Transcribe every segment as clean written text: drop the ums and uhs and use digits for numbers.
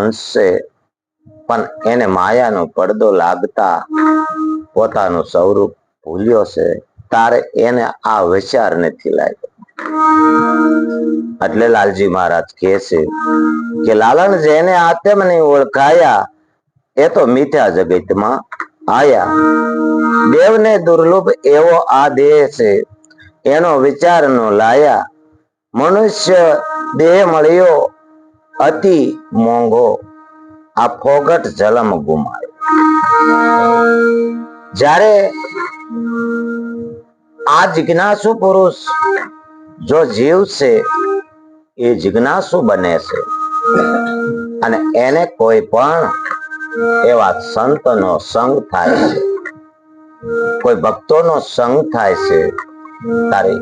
અંશ છે, પણ એને માયાનો પડદો લાગતા પોતાનું સ્વરૂપ ભૂલ્યો છે. તારે એને આ વિચાર નથી લાગ્યો. એટલે લાલજી મહારાજ કહે છે કે લાલન જેને આત્મને ઓળખાયા એ તો મિથ્યા જગતમાં આયા. દેવને દુર્લભ એવો આ દેહ છે, એનો વિચાર નો લાયા. મનુષ્ય દેહ મળ્યો અતિ મોંઘો, આ ફોગટ જલમ ગુમાયો. જ્યારે આ જિજ્ઞાસુ પુરુષ જો જીવ છે એ જિજ્ઞાસુ બને છે, અને એને કોઈ પણ એવા સંતનો સંગ થાય છે, કોઈ ભક્તોનો સંગ થાય છે, તારે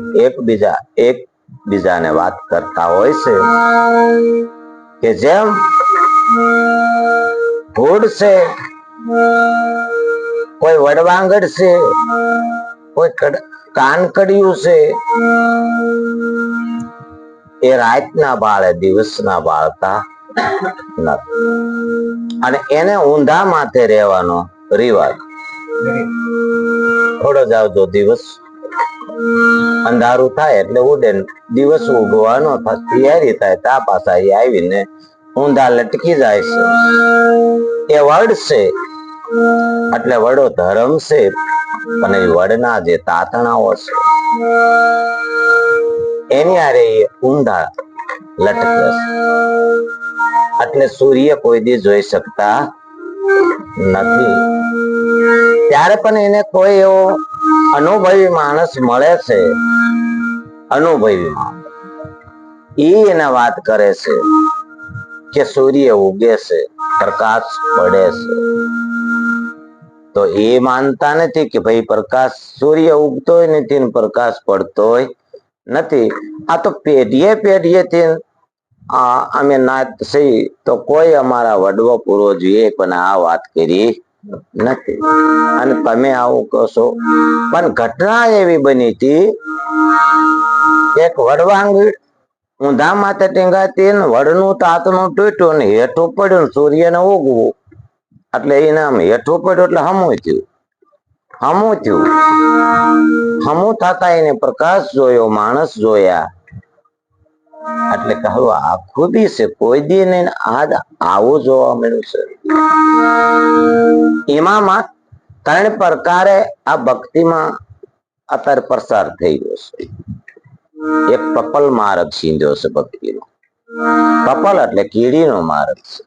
એકબીજાને વાત કરતા હોય છે કે જેમ ધૂળ છે, કોઈ વડવાંગડ છે, કોઈ કાનકડિયું છે, એ રાતના બાળે દિવસના બાળતા નથી. અને એને ઊંધા માથે રહેવાનો રિવાજ. થોડો જાવ તો દિવસ અંધારું થાય એટલે ઉડે, દિવસ ઉગવાનો તૈયારી થાય તા પાછા એ આવીને ઊંધા લટકી જાય છે. એ વડ છે એટલે વડો ધર્મ છે, અને એ વડના જે તાતણાઓ છે એની હારે એ ઊંધા લટકે છે. એટલે સૂર્ય કોઈ દી જોઈ શકતા નથી. ત્યારે પણ એને કોઈ એવો અનુભવી માણસ મળે છે, અનુભવી માણસ, એને વાત કરે છે કે સૂર્ય ઉગે છે, પ્રકાશ પડે છે. તો એ માનતા નથી કે ભાઈ પ્રકાશ સૂર્ય ઉગતોય નથી ને પ્રકાશ પડતોય નથી. આ તો પેઢીએ પેઢીએથી અમે નાત સહી તો કોઈ અમારા વડવો પૂર્વજોએ પણ આ વાત કરી નથી, અને તમે આવું કહો છો. પણ ઘટના એવી બની હતી, એક વડવાંગી ઊંધા માથે ટીંગાતી ને વડનું તાતનું તૂટ્યું ને હેઠું પડ્યું, સૂર્યને ઉગવું એટલે એને આમ હેઠું પડ્યું એટલે હમું થયું થતા એને પ્રકાશ જોયો, માણસ જોયા. એટલે કહ્યું આ ખૂબી છે, કોઈ દી નહીં આજ આવું જોવા મળ્યું છે. એમાં ત્રણ પ્રકારે આ ભક્તિમાં અત્યારે પ્રસાર થઈ ગયો છે. એક પપલ માર્ગ સીંધ્યો છે ભક્તિનો. પપલ એટલે કીડીનો માર્ગ છે.